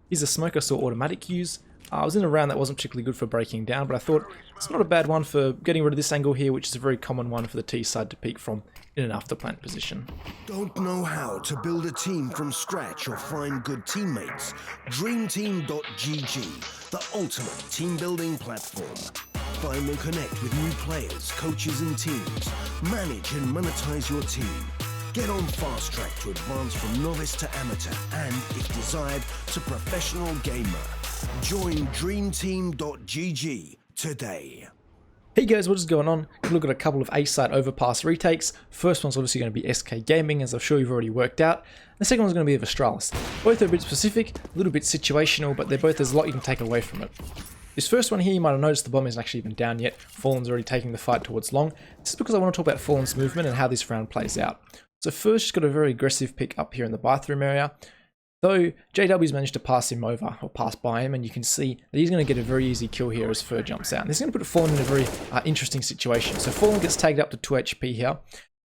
Here's a smoke I saw Automatic use. I was in a round that wasn't particularly good for breaking down, but I thought it's not a bad one for getting rid of this angle here, which is a very common one for the T side to peek from in an afterplant position. Don't know how to build a team from scratch or find good teammates? DreamTeam.gg, the ultimate team building platform. Find and connect with new players, coaches and teams. Manage and monetize your team. Get on fast track to advance from novice to amateur and, if desired, to professional gamer. Join DreamTeam.gg today. Hey guys, what is going on? We'll look at a couple of A-side overpass retakes. First one's obviously going to be SK Gaming, as I'm sure you've already worked out. The second one's going to be of Astralis. Both are a bit specific, a little bit situational, but there's a lot you can take away from it. This first one here, you might have noticed the bomb isn't actually even down yet. Fallen's already taking the fight towards long. This is because I want to talk about Fallen's movement and how this round plays out. So first, he's got a very aggressive pick up here in the bathroom area. Though JW's managed to pass him over, or pass by him, and you can see that he's going to get a very easy kill here as Fur jumps out. And this is going to put Fallen in a very interesting situation. So Fallen gets tagged up to 2 HP here.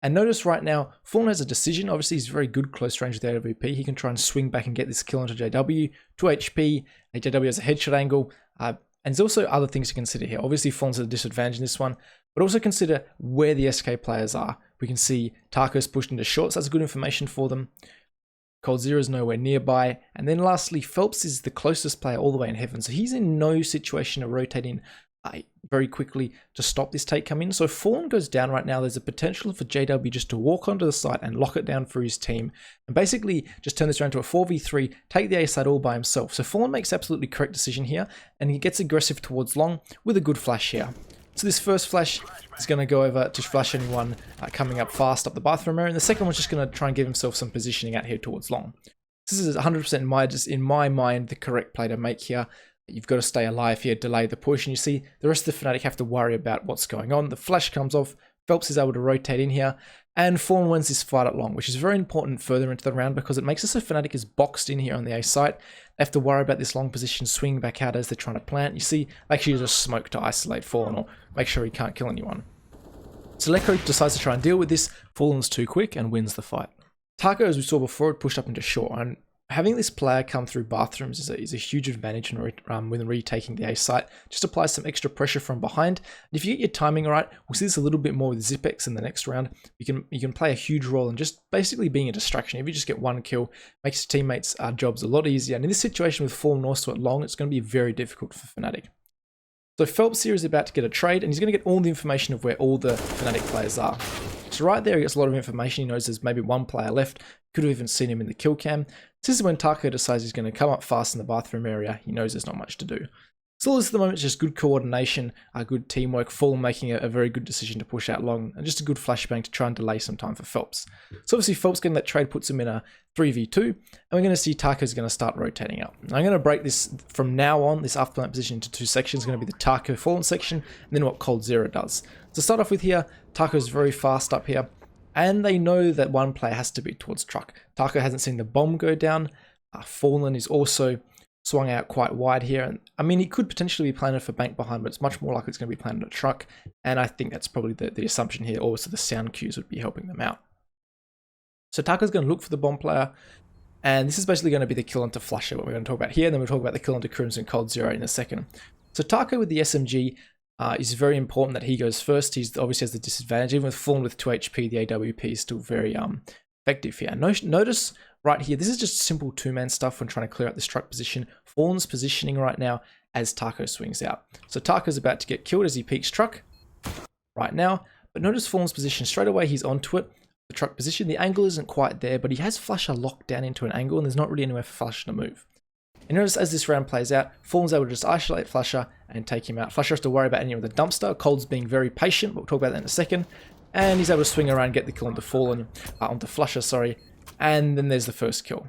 And notice right now, Fallen has a decision. Obviously, he's very good close range with the AWP. He can try and swing back and get this kill onto JW. 2 HP, JW has a headshot angle. And there's also other things to consider here. Obviously, Fallen's at a disadvantage in this one, but also consider where the SK players are. We can see Taco's pushed into short, so that's good information for them. coldzera is nowhere nearby. And then lastly, Phelps is the closest player all the way in heaven, so he's in no situation to rotate in very quickly to stop this take come in. So if Fallen goes down right now, there's a potential for JW just to walk onto the site and lock it down for his team and basically just turn this around to a 4v3, take the A side all by himself. So Fallen makes absolutely correct decision here, and he gets aggressive towards long with a good flash here. So this first flash is going to go over to flash anyone coming up fast up the bathroom area, and the second one's just going to try and give himself some positioning out here towards long. This is 100% in my mind the correct play to make here. You've got to stay alive here, delay the push, and you see the rest of the Fnatic have to worry about what's going on. The flash comes off, Phelps is able to rotate in here, and Fallen wins this fight at long, which is very important further into the round because it makes it so Fnatic is boxed in here on the A site. They have to worry about this long position swinging back out as they're trying to plant. You see, they actually use a smoke to isolate Fallen or make sure he can't kill anyone. So Lekko decides to try and deal with this. Fallen's too quick and wins the fight. Taco, as we saw before, had pushed up into short, and having this player come through bathrooms is a huge advantage when retaking the A site. Just applies some extra pressure from behind. And if you get your timing right, we'll see this a little bit more with Zipex in the next round. You can play a huge role in just basically being a distraction. If you just get one kill, makes your teammates' jobs a lot easier. And in this situation with Fallen also at long, it's going to be very difficult for Fnatic. So Phelps here is about to get a trade, and he's going to get all the information of where all the Fnatic players are. So right there, he gets a lot of information. He knows there's maybe one player left. Could have even seen him in the kill cam. This is when Taco decides he's going to come up fast in the bathroom area. He knows there's not much to do. So all this at the moment is just good coordination, good teamwork, Fallen making a very good decision to push out long, and just a good flashbang to try and delay some time for Phelps. So obviously Phelps getting that trade puts him in a 3v2, and we're going to see Taco's going to start rotating out. I'm going to break this from now on, this afterplant position, into two sections. It's going to be the Taco Fallen section, and then what coldzera does. To start off with here, Taco's very fast up here, and they know that one player has to be towards truck. Taco hasn't seen the bomb go down. Fallen is also swung out quite wide here, and I mean, he could potentially be planted for bank behind, but it's much more likely it's going to be planted at truck, and I think that's probably the assumption here. Also, the sound cues would be helping them out. So Taco's going to look for the bomb player, and this is basically going to be the kill onto Flusher, what we're going to talk about here, and then we'll talk about the kill onto Crimson coldzera in a second. So Taco with the SMG is very important that he goes first. He's obviously has the disadvantage. Even with Fallen with 2 HP, the AWP is still very effective here. Notice right here, this is just simple two-man stuff when trying to clear out this truck position. Fallen's positioning right now as Taco swings out. So Taco's about to get killed as he peeks truck right now. But notice Fallen's position. Straight away, he's onto it. The truck position, the angle isn't quite there, but he has Flusher locked down into an angle, and there's not really anywhere for Flusher to move. And notice as this round plays out, Fallen's able to just isolate Flusher and take him out. Flusher has to worry about anyone with a dumpster. Cold's being very patient, but we'll talk about that in a second. And he's able to swing around and get the kill onto Fallen, onto Flusher, sorry. And then there's the first kill.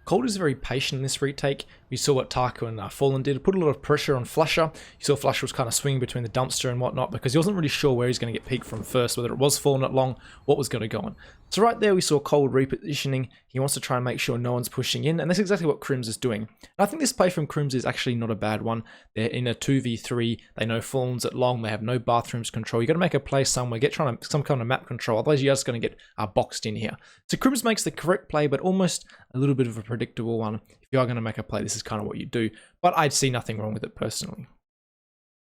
Cold is very patient in this retake. We saw what Taco and Fallen did. Put a lot of pressure on Flusher. You saw Flusher was kind of swinging between the dumpster and whatnot because he wasn't really sure where he's going to get peeked from first, whether it was Fallen at long, what was going to go on. So right there we saw Cold repositioning. He wants to try and make sure no one's pushing in, and that's exactly what Crims is doing. And I think this play from Crims is actually not a bad one. They're in a 2v3, they know Fallen's at long, they have no bathrooms control. You got to make a play somewhere, get some kind of map control, otherwise you're just going to get boxed in here. So Crims makes the correct play, but almost a little bit of a predictable one. If you are going to make a play, this is kind of what you do, but I'd see nothing wrong with it personally.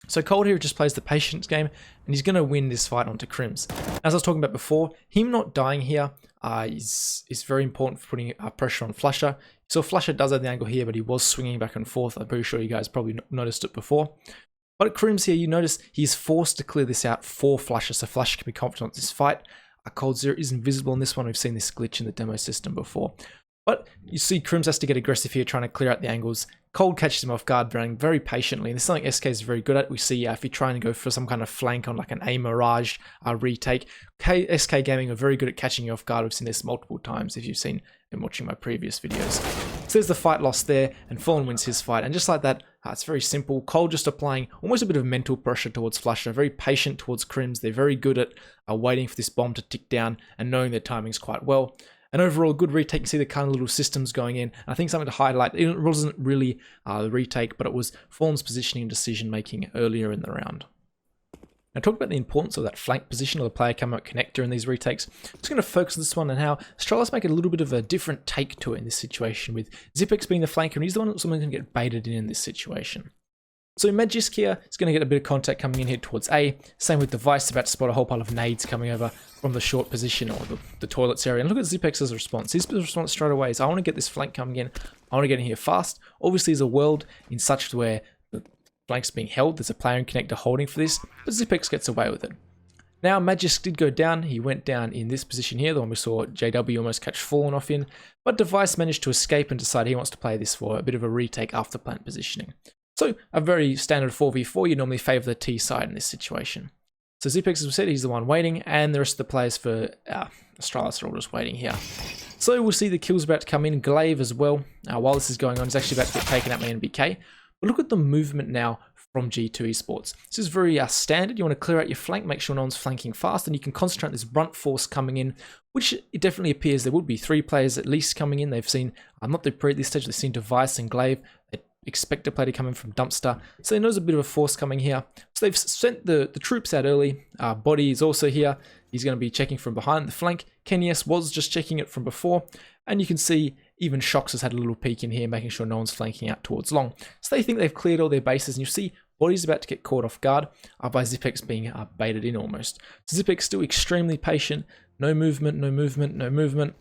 So Cold here just plays the patience game, and he's going to win this fight onto Crims. As I was talking about before, him not dying here is very important for putting pressure on Flusha. So Flusha does have the angle here, but he was swinging back and forth. I'm pretty sure you guys probably noticed it before. But at Crims here, you notice he's forced to clear this out for Flusha, so Flusha can be confident in this fight. Cold Zero is invisible in this one. We've seen this glitch in the demo system before. But you see Crims has to get aggressive here, trying to clear out the angles. Cold catches him off guard, running very patiently. And this is something SK is very good at. We see if you're trying to go for some kind of flank on like an A Mirage retake, SK Gaming are very good at catching you off guard. We've seen this multiple times if you've seen and watching my previous videos. So there's the fight lost there, and Fallen wins his fight. And just like that, it's very simple. Cold just applying almost a bit of mental pressure towards Flusha, very patient towards Crims. They're very good at waiting for this bomb to tick down and knowing their timings quite well. And overall, good retake. You see the kind of little systems going in. I think something to highlight, it wasn't really the retake, but it was Fallen's positioning and decision making earlier in the round. Now, talk about the importance of that flank position of the player coming out connector in these retakes. I'm just going to focus on this one and how Astralis make a little bit of a different take to it in this situation, with Zipex being the flanker, and he's the one that's going to get baited in this situation. So Magisk here is going to get a bit of contact coming in here towards A. Same with Device, about to spot a whole pile of nades coming over from the short position or the toilets area. And look at Zipex's response. His response straight away is, I want to get this flank coming in. I want to get in here fast. Obviously, there's a world in such where the flank's being held. There's a player and connector holding for this, but Zipex gets away with it. Now, Magisk did go down. He went down in this position here, the one we saw JW almost catch Fallen off in. But Device managed to escape and decide he wants to play this for a bit of a retake after plant positioning. So a very standard 4v4, you normally favour the T side in this situation. So Zipex, as we said, he's the one waiting, and the rest of the players for Astralis are all just waiting here. So we'll see the kills about to come in. Glaive as well. While this is going on, he's actually about to get taken out by NBK. But look at the movement now from G2 Esports. This is very standard. You want to clear out your flank, make sure no one's flanking fast, and you can concentrate on this brunt force coming in, which it definitely appears there would be 3 players at least coming in. They've seen, not the pre at this stage, they've seen Device and Glaive. They expect a play to come in from Dumpster, so they know there's a bit of a force coming here. So they've sent the troops out early. Body is also here. He's going to be checking from behind the flank. KennyS was just checking it from before, and you can see even Shox has had a little peek in here, making sure no one's flanking out towards long. So they think they've cleared all their bases, and you see Body's about to get caught off guard by Zipex being baited in almost. So Zipex still extremely patient. No movement, no movement, no movement.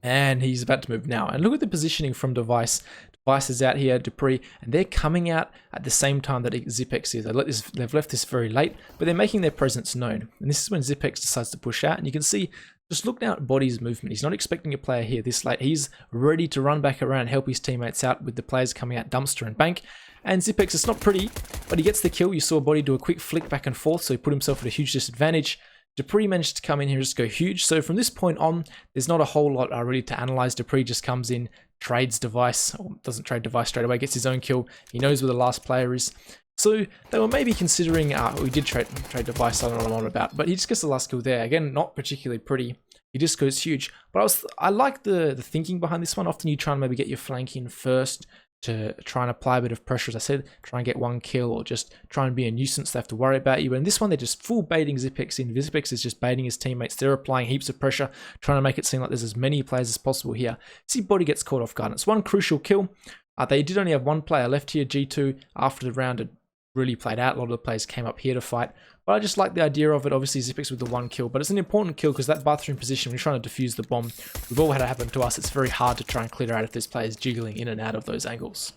And he's about to move now. And look at the positioning from Device. Device is out here, Dupree, and they're coming out at the same time that Zipex is. They've left this very late, but they're making their presence known. And this is when Zipex decides to push out. And you can see, just look now at Body's movement. He's not expecting a player here this late. He's ready to run back around and help his teammates out with the players coming out, Dumpster and Bank. And Zipex, it's not pretty, but he gets the kill. You saw Body do a quick flick back and forth, so he put himself at a huge disadvantage. Dupree managed to come in here and just go huge. So from this point on, there's not a whole lot really to analyze. Dupree just comes in, trades Device, or doesn't trade Device straight away, gets his own kill. He knows where the last player is. So they were maybe considering, we did trade Device, I don't know what I'm on about, but he just gets the last kill there. Again, not particularly pretty. He just goes huge. But I like the thinking behind this one. Often you try and maybe get your flank in first to try and apply a bit of pressure, as I said, try and get one kill or just try and be a nuisance. They have to worry about you. But in this one, they're just full baiting Zipex in. Zipex is just baiting his teammates. They're applying heaps of pressure, trying to make it seem like there's as many players as possible here. See, Body gets caught off guard. It's one crucial kill. They did only have one player left here, G2, after the round had really played out. A lot of the players came up here to fight. But I just like the idea of it. Obviously, Zipex with the one kill, but it's an important kill because that bathroom position, when you're trying to defuse the bomb, we've all had it happen to us. It's very hard to try and clear out if there's players jiggling in and out of those angles.